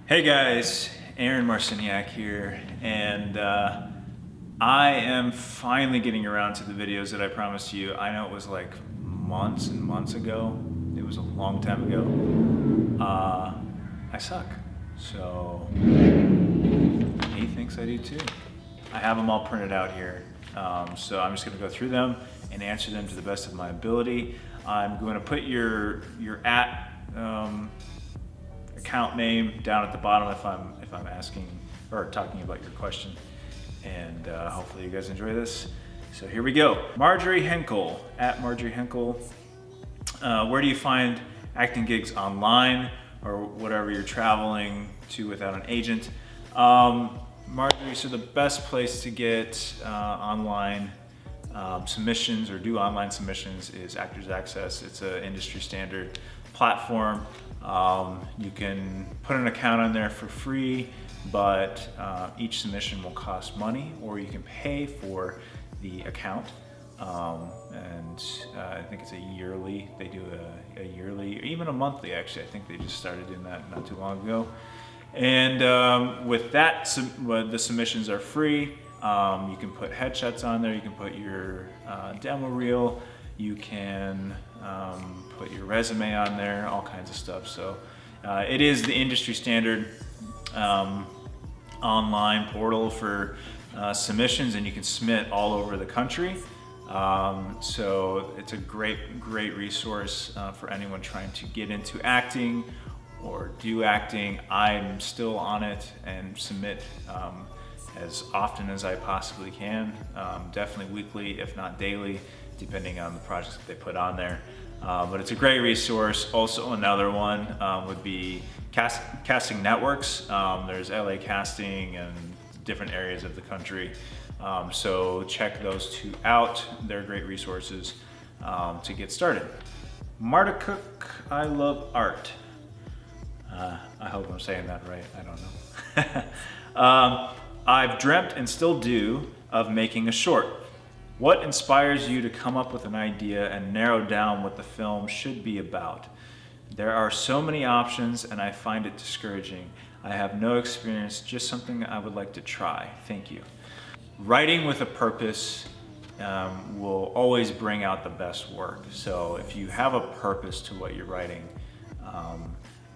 Hey guys, Aaron Marciniak here, and I am finally getting around to the videos that I promised you. I know it was like months and months ago. It was a long time ago. I suck. So he thinks I do too. I have them all printed out here. So I'm just gonna go through them and answer them to the best of my ability. I'm going to put your account name down at the bottom if I'm asking or talking about your question, and hopefully you guys enjoy this. So here we go. Marjorie Henkel at Marjorie Henkel. Where do you find acting gigs online or whatever you're traveling to without an agent? Marjorie, so the best place to get online submissions or do online submissions is Actors Access. It's an industry standard platform. You can put an account on there for free, but each submission will cost money, or you can pay for the account. I think it's a yearly, they do a yearly, or even a monthly actually. I think they just started doing that not too long ago. And with that, the submissions are free. You can put headshots on there, you can put your demo reel, you can put your resume on there, all kinds of stuff. So it is the industry standard online portal for submissions, and you can submit all over the country. So it's a great resource for anyone trying to get into acting or do acting. I'm still on it and submit as often as I possibly can, definitely weekly, if not daily, depending on the projects that they put on there. But it's a great resource. Also, another one would be casting networks. There's LA Casting and different areas of the country. So check those two out. They're great resources to get started. Marta Cook, I love art. I hope I'm saying that right, I don't know. I've dreamt and still do of making a short. What inspires you to come up with an idea and narrow down what the film should be about? There are so many options and I find it discouraging. I have no experience, just something I would like to try. Thank you. Writing with a purpose will always bring out the best work. So if you have a purpose to what you're writing,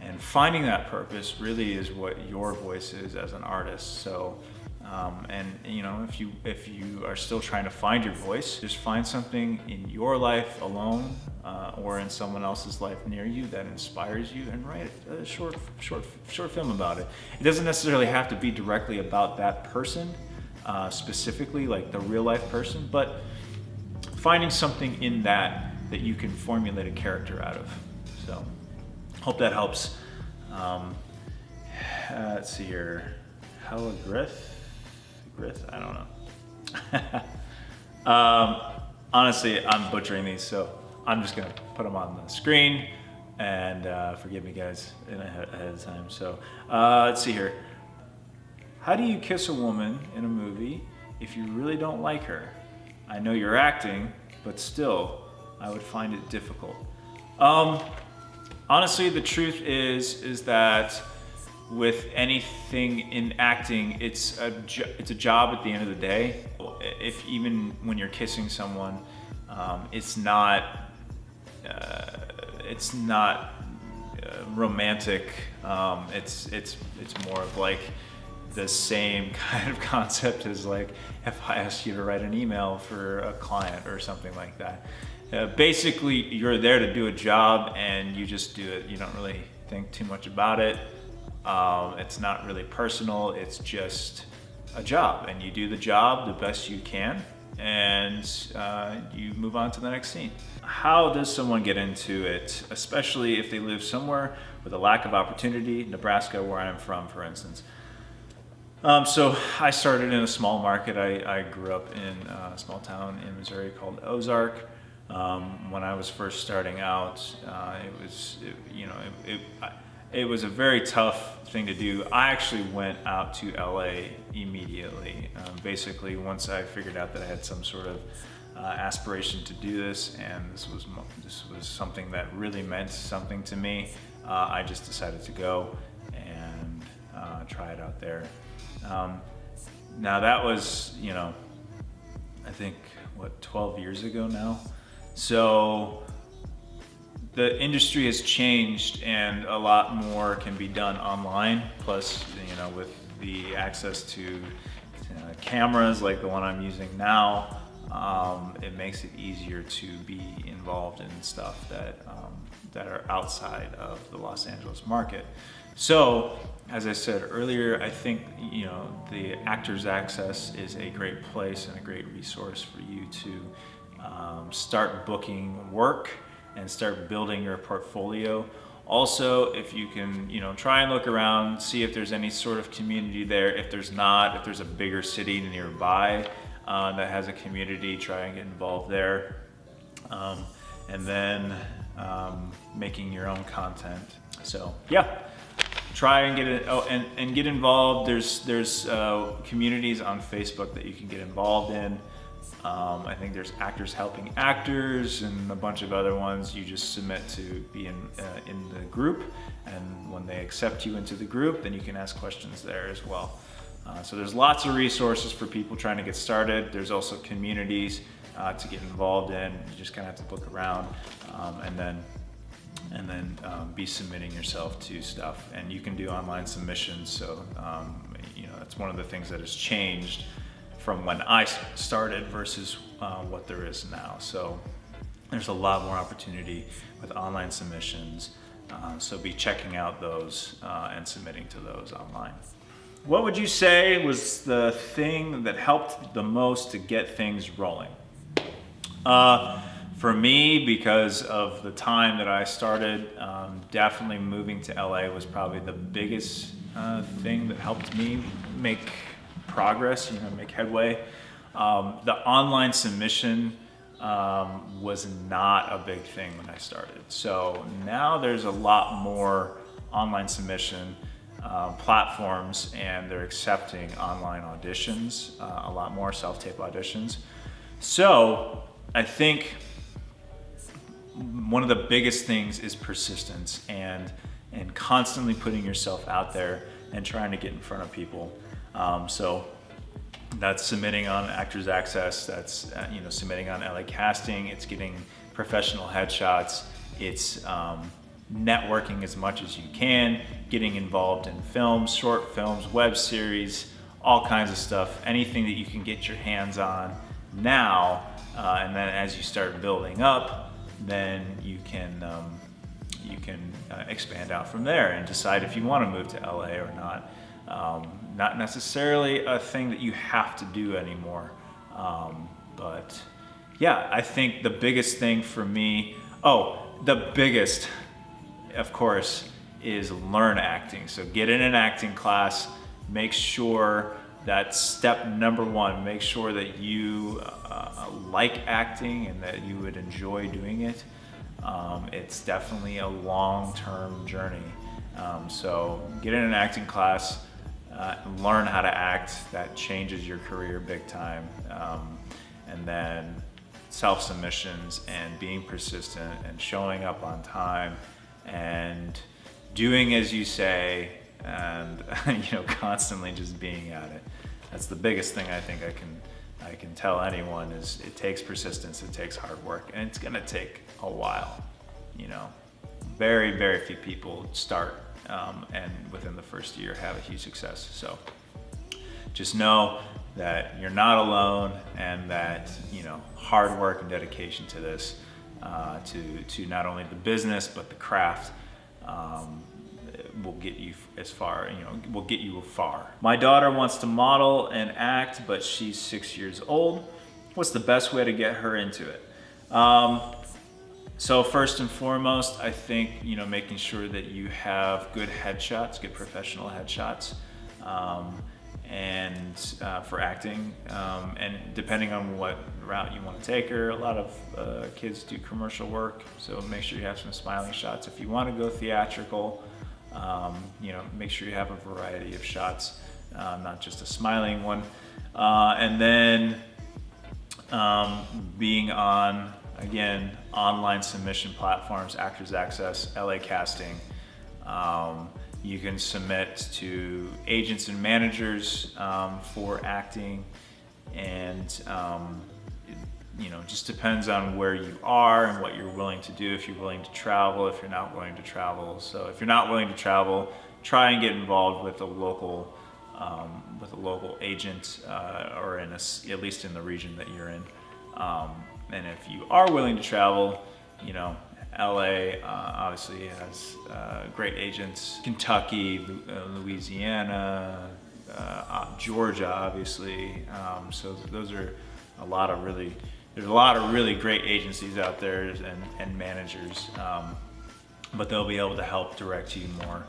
and finding that purpose really is what your voice is as an artist. So, and you know, if you are still trying to find your voice, just find something in your life alone or in someone else's life near you that inspires you, and write a short film about it. It doesn't necessarily have to be directly about that person, specifically like the real life person, but finding something in that you can formulate a character out of. So, hope that helps. Let's see here. Helle.grith? I don't know. Honestly, I'm butchering these, so I'm just gonna put them on the screen, and forgive me guys ahead of time. So let's see here. How do you kiss a woman in a movie if you really don't like her? I know you're acting, but still, I would find it difficult. Honestly, the truth is that with anything in acting, it's a job at the end of the day. If even when you're kissing someone, it's not romantic. It's more of like the same kind of concept as like if I asked you to write an email for a client or something like that. Basically, you're there to do a job and you just do it. You don't really think too much about it. It's not really personal, it's just a job, and you do the job the best you can, and you move on to the next scene. How does someone get into it, especially if they live somewhere with a lack of opportunity? Nebraska, where I'm from, for instance. So I started in a small market. I grew up in a small town in Missouri called Ozark. When I was first starting out, it was a very tough thing to do. I actually went out to LA immediately. Basically, once I figured out that I had some sort of aspiration to do this, and this was something that really meant something to me, I just decided to go, and try it out there. Now that was, I think, 12 years ago now. So the industry has changed and a lot more can be done online. Plus, with the access to cameras like the one I'm using now, it makes it easier to be involved in stuff that are outside of the Los Angeles market. So, as I said earlier, I think the Actors Access is a great place and a great resource for you to start booking work and start building your portfolio. Also, if you can, try and look around, see if there's any sort of community there. If there's not, if there's a bigger city nearby that has a community, try and get involved there. And then making your own content. So yeah, try and get it. Oh, and get involved. There's communities on Facebook that you can get involved in. I think there's Actors Helping Actors and a bunch of other ones. You just submit to be in the group, and when they accept you into the group, then you can ask questions there as well. So there's lots of resources for people trying to get started. There's also communities to get involved in. You just kind of have to look around, and then be submitting yourself to stuff. And you can do online submissions. So that's one of the things that has changed from when I started versus what there is now. So there's a lot more opportunity with online submissions. So be checking out those and submitting to those online. What would you say was the thing that helped the most to get things rolling? For me, because of the time that I started, definitely moving to LA was probably the biggest thing that helped me make progress, make headway. The online submission was not a big thing when I started. So now there's a lot more online submission platforms, and they're accepting online auditions, a lot more self-tape auditions. So I think one of the biggest things is persistence and constantly putting yourself out there and trying to get in front of people. So that's submitting on Actors Access, that's submitting on LA Casting, it's getting professional headshots, it's networking as much as you can, getting involved in films, short films, web series, all kinds of stuff, anything that you can get your hands on now, and then as you start building up, then you can expand out from there and decide if you want to move to LA or not. Not necessarily a thing that you have to do anymore, but yeah, I think the biggest thing for me, the biggest, of course, is learn acting. So get in an acting class, make sure that step number one, make sure that you like acting and that you would enjoy doing it. It's definitely a long-term journey. So get in an acting class, learn how to act. That changes your career big time. And then self-submissions and being persistent and showing up on time and doing as you say, and constantly just being at it. That's the biggest thing I think I can tell anyone is it takes persistence, it takes hard work, and it's gonna take a while. Very, very few people start and within the first year have a huge success. So just know that you're not alone, and that hard work and dedication to this, to not only the business but the craft, will get you as far, will get you far. My daughter wants to model and act, but she's 6 years old. What's the best way to get her into it? So first and foremost, I think, making sure that you have good headshots, good professional headshots, and for acting, and depending on what route you want to take her, a lot of kids do commercial work, so make sure you have some smiling shots. If you want to go theatrical, make sure you have a variety of shots, not just a smiling one. And then being on, again, online submission platforms, Actors Access, LA Casting, You can submit to agents and managers for acting, and just depends on where you are and what you're willing to do. If you're willing to travel, if you're not willing to travel. So if you're not willing to travel, try and get involved with a local agent, or at least in the region that you're in. And if you are willing to travel, LA obviously has great agents. Kentucky, Louisiana, Georgia, obviously. So those are there's a lot of really great agencies out there and managers, but they'll be able to help direct you more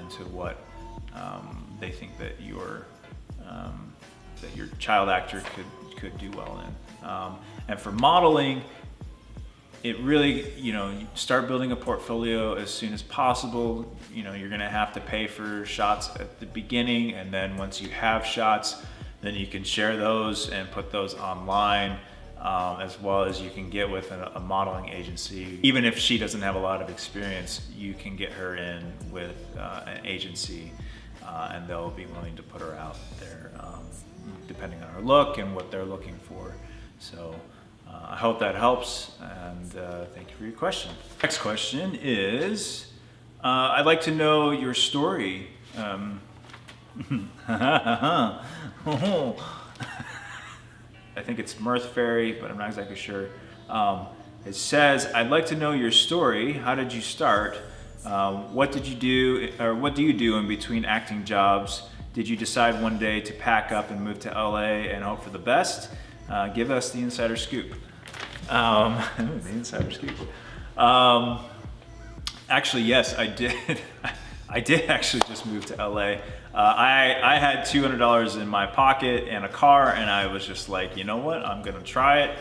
into what they think that your child actor could do well in. And for modeling, it really, you start building a portfolio as soon as possible. You're gonna have to pay for shots at the beginning, and then once you have shots, then you can share those and put those online, as well as you can get with a modeling agency. Even if she doesn't have a lot of experience, you can get her in with an agency, and they'll be willing to put her out there, depending on her look and what they're looking for. So I hope that helps, and thank you for your question. Next question is, I'd like to know your story. I think it's Mirth Fairy, but I'm not exactly sure. It says, I'd like to know your story. How did you start? What did you do, or what do you do in between acting jobs? Did you decide one day to pack up and move to LA and hope for the best? Give us the insider scoop. The insider scoop. Actually, yes, I did. I did actually just move to LA. I had $200 in my pocket and a car, and I was just like, you know what, I'm gonna try it.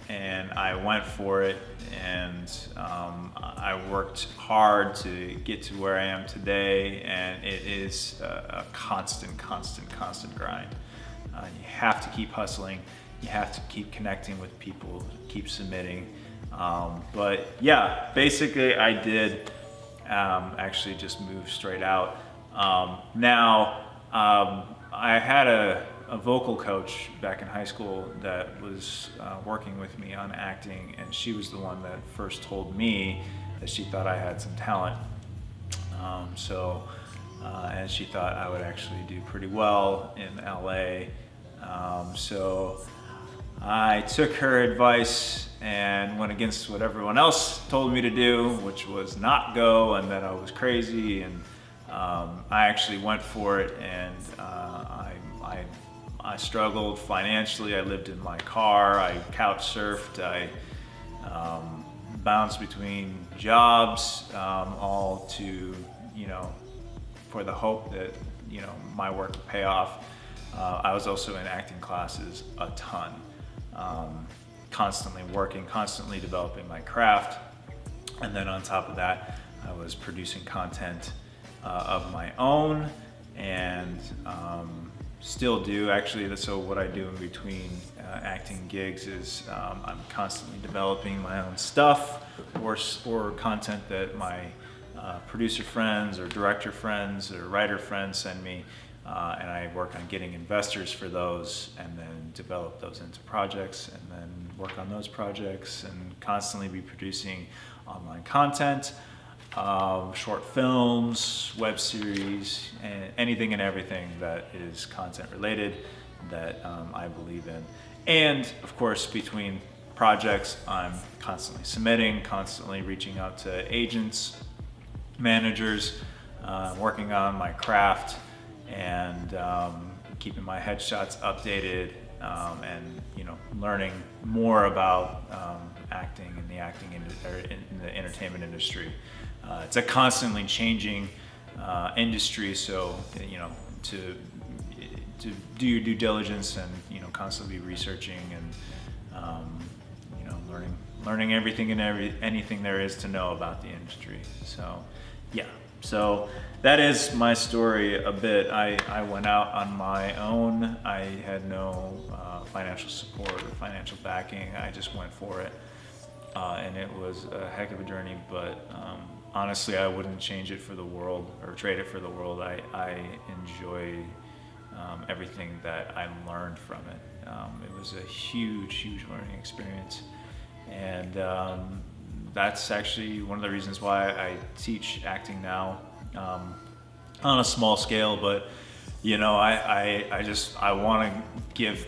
And I went for it, and I worked hard to get to where I am today, and it is a constant grind. You have to keep hustling, you have to keep connecting with people, keep submitting. But yeah, basically I did actually just move straight out. Now, I had a vocal coach back in high school that was working with me on acting, and she was the one that first told me that she thought I had some talent. And she thought I would actually do pretty well in LA. So I took her advice and went against what everyone else told me to do, which was not go, and that I was crazy. And I actually went for it, and I struggled financially. I lived in my car, I couch surfed, I bounced between jobs, all to, for the hope that, my work would pay off. I was also in acting classes a ton, constantly working, constantly developing my craft. And then on top of that, I was producing content of my own, and still do actually. So what I do in between acting gigs is I'm constantly developing my own stuff, or content that my producer friends or director friends or writer friends send me, and I work on getting investors for those, and then develop those into projects, and then work on those projects, and constantly be producing online content, short films, web series, and anything and everything that is content related that I believe in. And of course, between projects, I'm constantly submitting, constantly reaching out to agents, managers, working on my craft, and keeping my headshots updated, and learning more about acting in the entertainment industry. It's a constantly changing industry, so to do your due diligence and constantly be researching and learning everything and anything there is to know about the industry. So yeah, so that is my story a bit. I went out on my own. I had no financial support or financial backing. I just went for it, and it was a heck of a journey, but honestly, I wouldn't change it for the world or trade it for the world. I enjoy everything that I learned from it. It was a huge learning experience. And that's actually one of the reasons why I teach acting now, on a small scale. But I want to give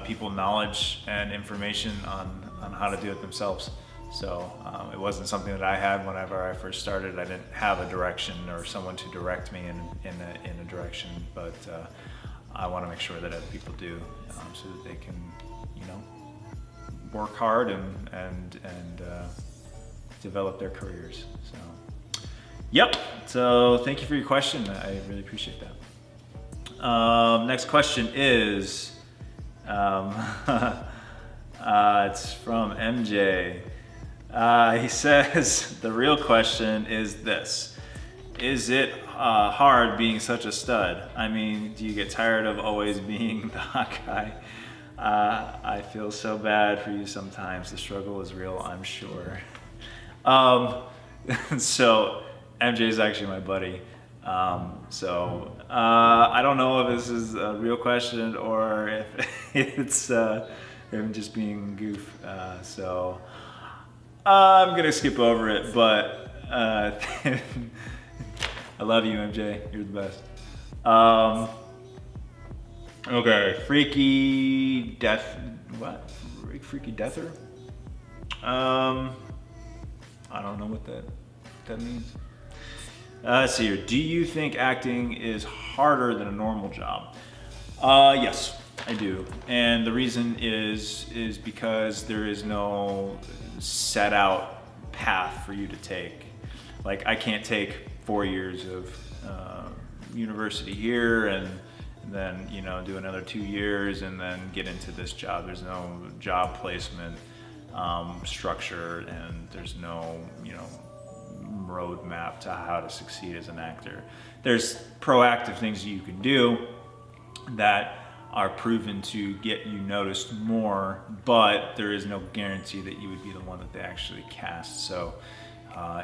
people knowledge and information on how to do it themselves. So it wasn't something that I had whenever I first started. I didn't have a direction or someone to direct me in a direction, but I want to make sure that other people do, so that they can, work hard and develop their careers. So, yep. So thank you for your question. I really appreciate that. Next question is, it's from MJ. He says, the real question is this: is it hard being such a stud? I mean, do you get tired of always being the hot guy? I feel so bad for you sometimes. The struggle is real, I'm sure. So MJ is actually my buddy. I don't know if this is a real question or if it's him just being a goof. So I'm gonna skip over it, but I love you, MJ. You're the best. Okay, freaky death. What? Freaky deather? I don't know what that means. Let's see here. Do you think acting is harder than a normal job? Yes, I do. And the reason is because there is no set out path for you to take. Like, I can't take 4 years of university here and then do another 2 years and then get into this job. There's no job placement structure, and there's no roadmap to how to succeed as an actor. There's proactive things you can do that are proven to get you noticed more, but there is no guarantee that you would be the one that they actually cast. So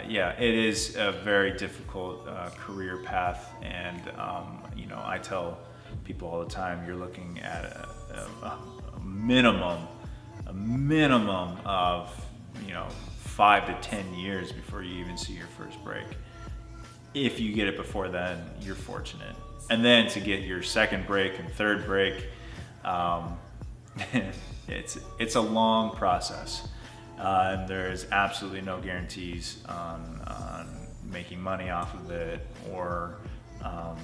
yeah, it is a very difficult career path, and I tell people all the time, you're looking at a minimum of 5 to 10 years before you even see your first break. If you get it before then, you're fortunate. And then to get your second break and third break, it's a long process. And there's absolutely no guarantees on making money off of it or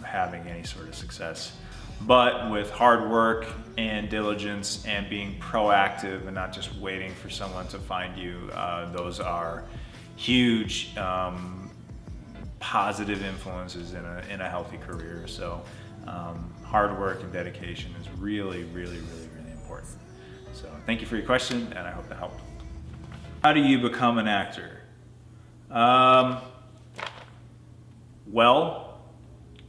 having any sort of success. But with hard work and diligence and being proactive and not just waiting for someone to find you, those are huge positive influences in a healthy career. So hard work and dedication is really important. So thank you for your question, and I hope that helped. How do you become an actor? Well,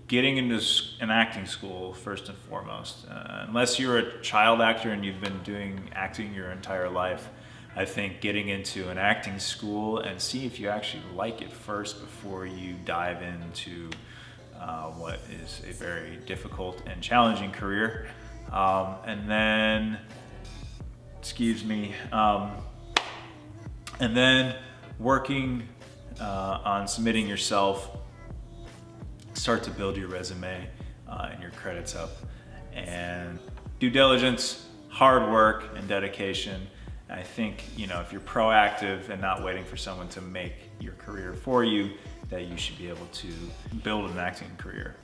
getting into an acting school first and foremost. Unless you're a child actor and you've been doing acting your entire life, I think getting into an acting school and see if you actually like it first before you dive into what is a very difficult and challenging career. And then working on submitting yourself. Start to build your resume and your credits up, and due diligence, hard work, and dedication. I think if you're proactive and not waiting for someone to make your career for you, that you should be able to build an acting career.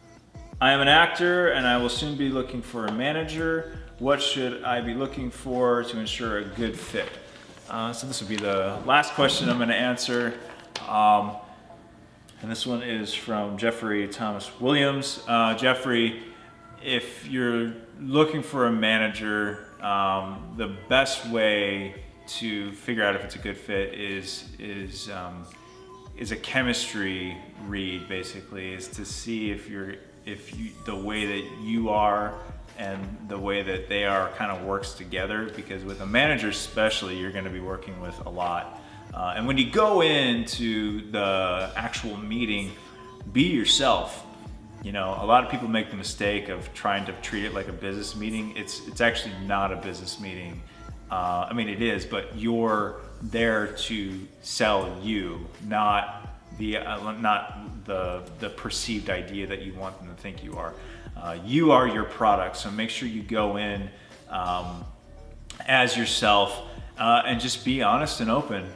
I am an actor and I will soon be looking for a manager. What should I be looking for to ensure a good fit? So this will be the last question I'm going to answer. And this one is from Jeffrey Thomas Williams. Jeffrey, if you're looking for a manager, the best way to figure out if it's a good fit is a chemistry read. Basically, is to see if the way that you are and the way that they are kind of works together. Because with a manager especially, you're going to be working with a lot And when you go into the actual meeting, be yourself. You know, a lot of people make the mistake of trying to treat it like a business meeting. It's actually not a business meeting. I mean, it is, but you're there to sell you, not the perceived idea that you want them to think you are. You are your product, so make sure you go in as yourself, and just be honest and open,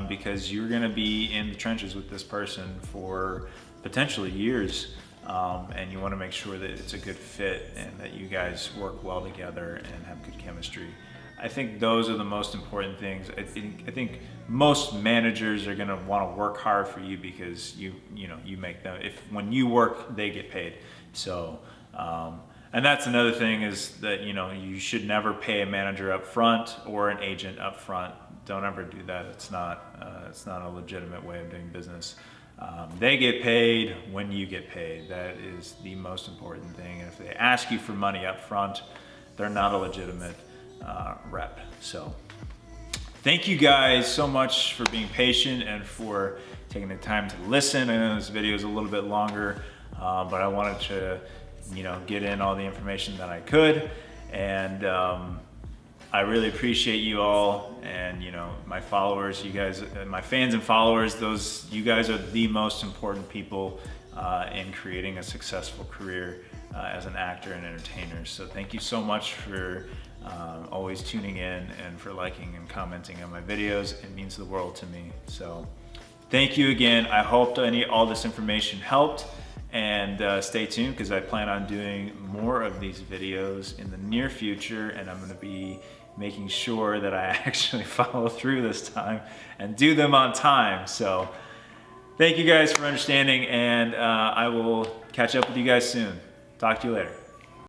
because you're gonna be in the trenches with this person for potentially years, and you wanna make sure that it's a good fit and that you guys work well together and have good chemistry. I think those are the most important things. I think most managers are gonna wanna work hard for you because you make them, when you work, they get paid. So, and that's another thing, is that, you should never pay a manager up front or an agent up front. Don't ever do that. It's not a legitimate way of doing business. They get paid when you get paid. That is the most important thing. And if they ask you for money up front, they're not a legitimate rep. So thank you guys so much for being patient and for taking the time to listen. I know this video is a little bit longer, but I wanted to get in all the information that I could, and I really appreciate you all, and my followers, you guys, my fans and followers. You guys are the most important people in creating a successful career as an actor and entertainer. So thank you so much for always tuning in and for liking and commenting on my videos. It means the world to me. So thank you again. I hope all this information helped. And stay tuned, because I plan on doing more of these videos in the near future, and I'm gonna be making sure that I actually follow through this time and do them on time. So thank you guys for understanding, and I will catch up with you guys soon. Talk to you later.